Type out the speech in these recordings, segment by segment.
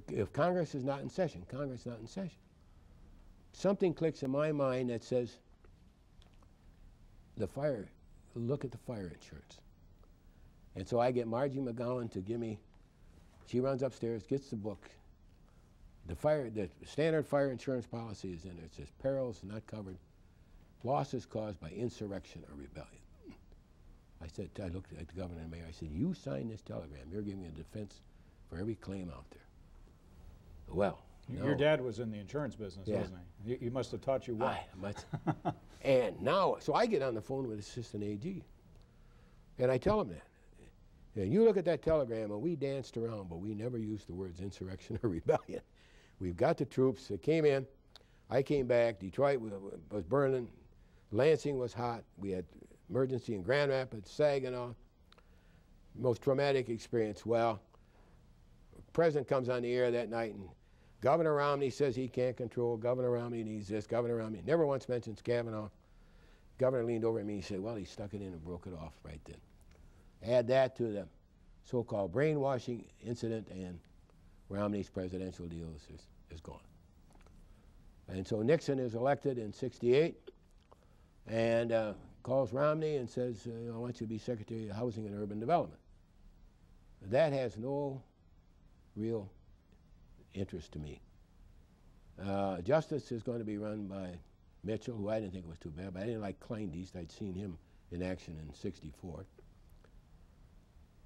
if Congress is not in session, Congress is not in session. Something clicks in my mind that says, look at the fire insurance. And so I get Margie McGowan to give me, she runs upstairs, gets the book. The standard fire insurance policy is in there. It says perils not covered, losses caused by insurrection or rebellion. I looked at the governor and mayor, I said, you signed this telegram, you're giving a defense for every claim out there. Well, no. Your dad was in the insurance business, wasn't he? He must have taught you well. And now, so I get on the phone with Assistant AG, and I tell him that. And you look at that telegram, and we danced around, but we never used the words insurrection or rebellion. We've got the troops that came in. I came back. Detroit was burning. Lansing was hot. We had emergency in Grand Rapids, Saginaw. Most traumatic experience. Well, the president comes on the air that night, and Governor Romney says he can't control. Governor Romney needs this. Governor Romney never once mentions Kavanaugh. Governor leaned over at me and said, well, he stuck it in and broke it off right then. Add that to the so-called brainwashing incident, and Romney's presidential deal is gone. And so Nixon is elected in '68 and calls Romney and says, I want you to be Secretary of Housing and Urban Development. That has no real interest to me. Justice is going to be run by Mitchell, who I didn't think was too bad, but I didn't like Kleindienst. I'd seen him in action in '64.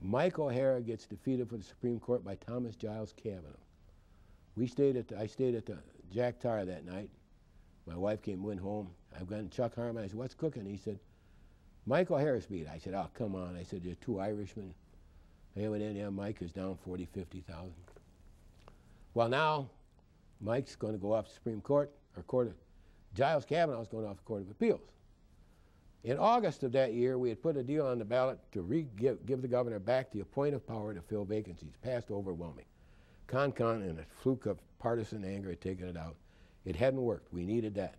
Mike O'Hara gets defeated for the Supreme Court by Thomas Giles Kavanaugh. I stayed at the Jack Tar that night. My wife went home. I went to Chuck Harmon. I said, what's cooking? He said, Mike O'Hara's beat. I said, oh, come on. I said, you're two Irishmen. They went in, yeah, Mike is down 40, 50,000. Well, now Mike's going to go off the Supreme Court, or Giles Kavanaugh's going off the Court of Appeals. In August of that year, we had put a deal on the ballot to give the governor back the appointive power to fill vacancies, passed overwhelming. Con and a fluke of partisan anger had taken it out. It hadn't worked. We needed that.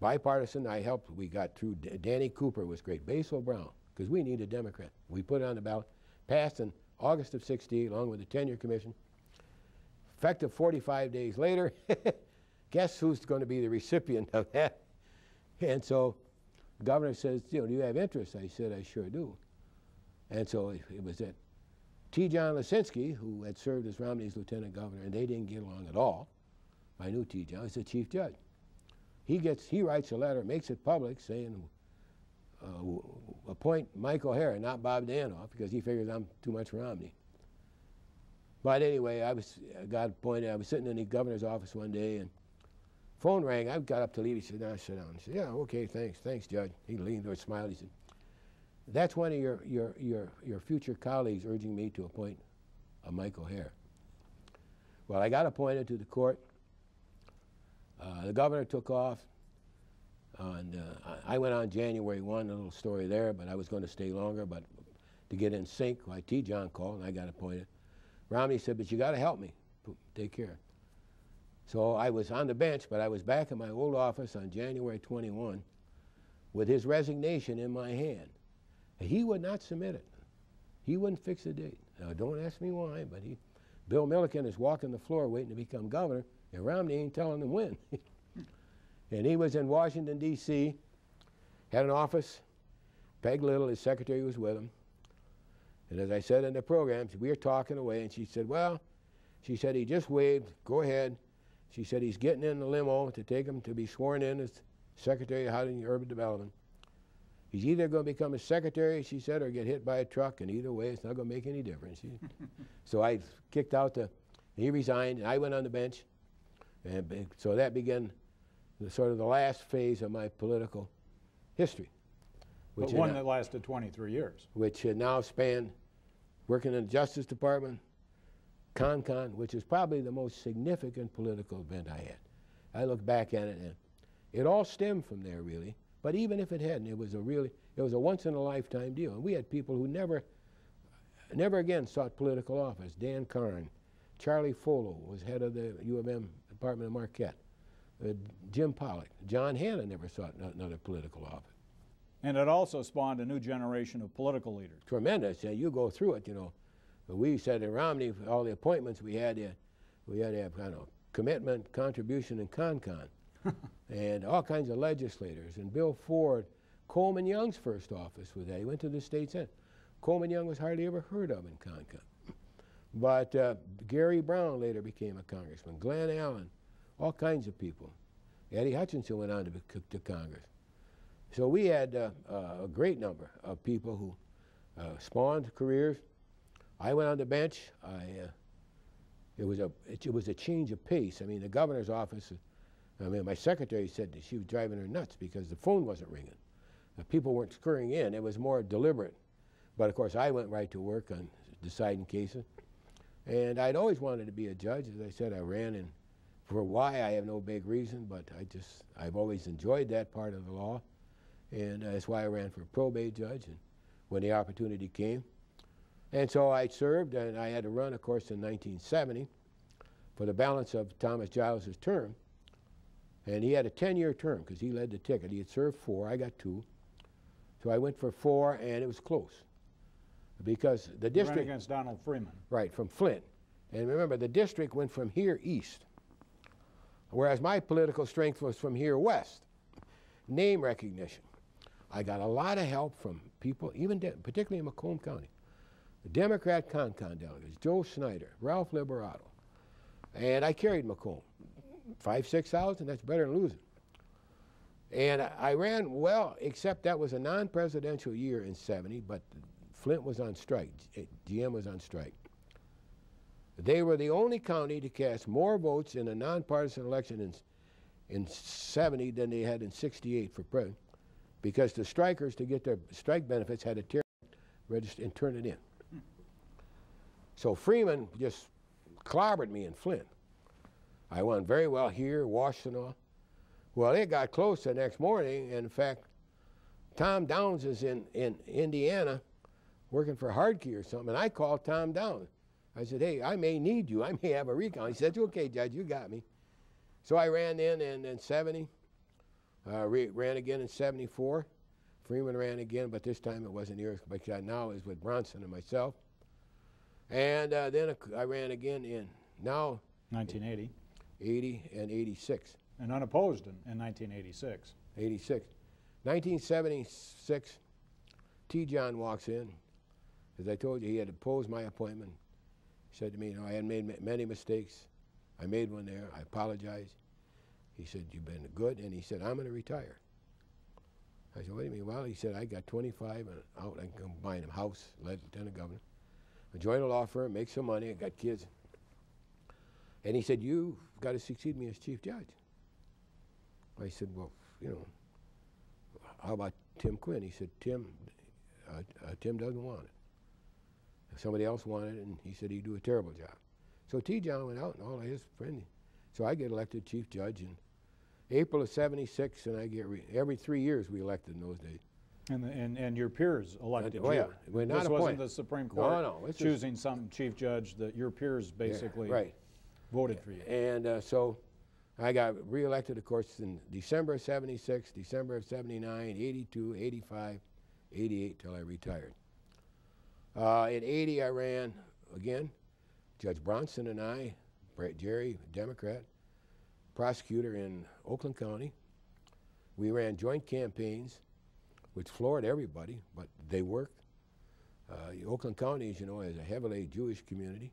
Bipartisan, I helped. We got through. Danny Cooper was great. Basil Brown, because we needed Democrat. We put it on the ballot, passed in August of '68, along with the Tenure Commission. Effective 45 days later, guess who's going to be the recipient of that? And so the governor says, do you have interest? I said, I sure do. And so it was that T. John Lisinski, who had served as Romney's lieutenant governor, and they didn't get along at all. I knew T. John. He's the chief judge. He writes a letter, makes it public, saying, appoint Mike O'Hara, not Bob Danhof, because he figures I'm too much Romney. But anyway, I got appointed. I was sitting in the governor's office one day, and phone rang. I got up to leave. He said, no, sit down. I said, yeah, okay, thanks, Judge. He leaned over, smiled. He said, that's one of your future colleagues urging me to appoint a Mike O'Hara. Well, I got appointed to the court. The governor took off, and I went on January 1, a little story there, but I was going to stay longer, but to get in sync, T. John called, and I got appointed. Romney said, but you got to help me, take care. So I was on the bench, but I was back in my old office on January 21 with his resignation in my hand. And he would not submit it. He wouldn't fix the date. Now, don't ask me why, but Bill Milliken is walking the floor waiting to become governor, and Romney ain't telling him when. And he was in Washington, D.C., had an office. Peg Little, his secretary, was with him. And as I said in the program, we were talking away, and she said, well, she said, he just waved, go ahead. She said, he's getting in the limo to take him to be sworn in as Secretary of Housing and Urban Development. He's either going to become a secretary, she said, or get hit by a truck, and either way, it's not going to make any difference. So I kicked out he resigned, and I went on the bench. And so that began sort of the last phase of my political history. But one that lasted 23 years. Which had now spanned working in the Justice Department, Con, which is probably the most significant political event I had. I look back at it, and it all stemmed from there, really. But even if it hadn't, it was a once-in-a-lifetime deal. And we had people who never again sought political office. Dan Karn, Charlie Folo was head of the U of M Department of Marquette. Jim Pollock, John Hanna never sought another political office. And it also spawned a new generation of political leaders. Tremendous. You go through it, We said in Romney, all the appointments we had, We had to have kind of commitment, contribution, and con-con. And all kinds of legislators. And Bill Ford, Coleman Young's first office was that. He went to the state senate. Coleman Young was hardly ever heard of in con-con. But Gary Brown later became a congressman. Glenn Allen, all kinds of people. Eddie Hutchinson went on to Congress. So we had a great number of people who spawned careers. I went on the bench. It was a change of pace. I mean, the governor's office, I mean, my secretary said that she was driving her nuts because the phone wasn't ringing. The people weren't scurrying in. It was more deliberate. But of course, I went right to work on deciding cases. And I'd always wanted to be a judge. As I said, I ran in. For why, I have no big reason, but I've always enjoyed that part of the law. And that's why I ran for probate judge and when the opportunity came. And so I served, and I had to run, of course, in 1970 for the balance of Thomas Giles' term. And he had a 10-year term because he led the ticket. He had served 4, I got 2. So I went for 4, and it was close. Because the district... Ran against Donald Freeman. Right, from Flint. And remember, the district went from here east, whereas my political strength was from here west. Name recognition. I got a lot of help from people, even particularly in Macomb County. The Democrat con-con delegates, Joe Snyder, Ralph Liberato. And I carried Macomb. 5,000, 6,000, that's better than losing. And I ran well, except that was a non-presidential year in 70, but Flint was on strike, GM was on strike. They were the only county to cast more votes in a nonpartisan election in 70 than they had in 68 for president, because the strikers, to get their strike benefits, had to tear register and turn it in. So Freeman just clobbered me in Flint. I won very well here, Washington. Well, it got close the next morning, and in fact, Tom Downs is in Indiana working for Hardkey or something, and I called Tom Downs. I said, hey, I may need you. I may have a recount. He said, okay, Judge, you got me. So I ran in 70, ran again in 74. Freeman ran again, but this time it wasn't here, because now it's with Bronson and myself. And then I ran again in now 1980. 80 and 86. And unopposed in 1986. 86. 1976, T. John walks in. As I told you, he had opposed my appointment. He said to me, you know, I had made many mistakes. I made one there. I apologize. He said, you've been good. And he said, I'm going to retire. I said, what do you mean? Well, he said, I got 25 and out. I can buy a house, lieutenant governor. I joined a law firm, make some money. I got kids. And he said, you've got to succeed me as chief judge. I said, well, you know, how about Tim Quinn? He said, Tim doesn't want it. Somebody else wanted it, and he said he'd do a terrible job. So T. John went out, and all of his friends. So I get elected chief judge in April of 76, and I get every 3 years we elected in those days. And your peers elected you. Yeah, we're not this wasn't the Supreme Court choosing some chief judge that your peers basically voted for you. And so I got reelected, of course, in December of 76, December of 79, 82, 85, 88, till I retired. In 80, I ran again. Judge Bronson and I, Jerry, Democrat, prosecutor in Oakland County. We ran joint campaigns, which floored everybody, but they worked. Oakland County, as you know, has a heavily Jewish community,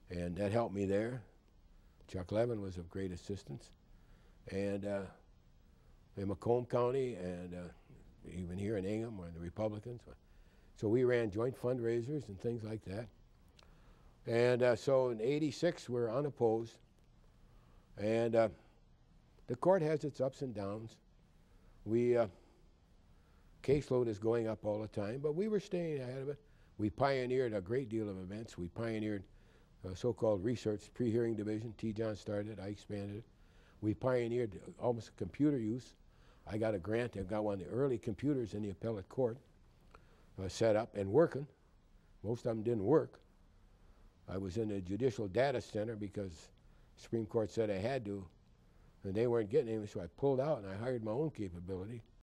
and that helped me there. Chuck Levin was of great assistance. And in Macomb County, and even here in Ingham, where the Republicans. So we ran joint fundraisers and things like that. And so in 86, we're unopposed. And the court has its ups and downs. Caseload is going up all the time, but we were staying ahead of it. We pioneered a great deal of events. We pioneered so-called research pre-hearing division. T. John started it, I expanded it. We pioneered almost computer use. I got a grant. I got one of the early computers in the appellate court set up and working. Most of them didn't work. I was in the Judicial Data Center because the Supreme Court said I had to, and they weren't getting any, so I pulled out and I hired my own capability.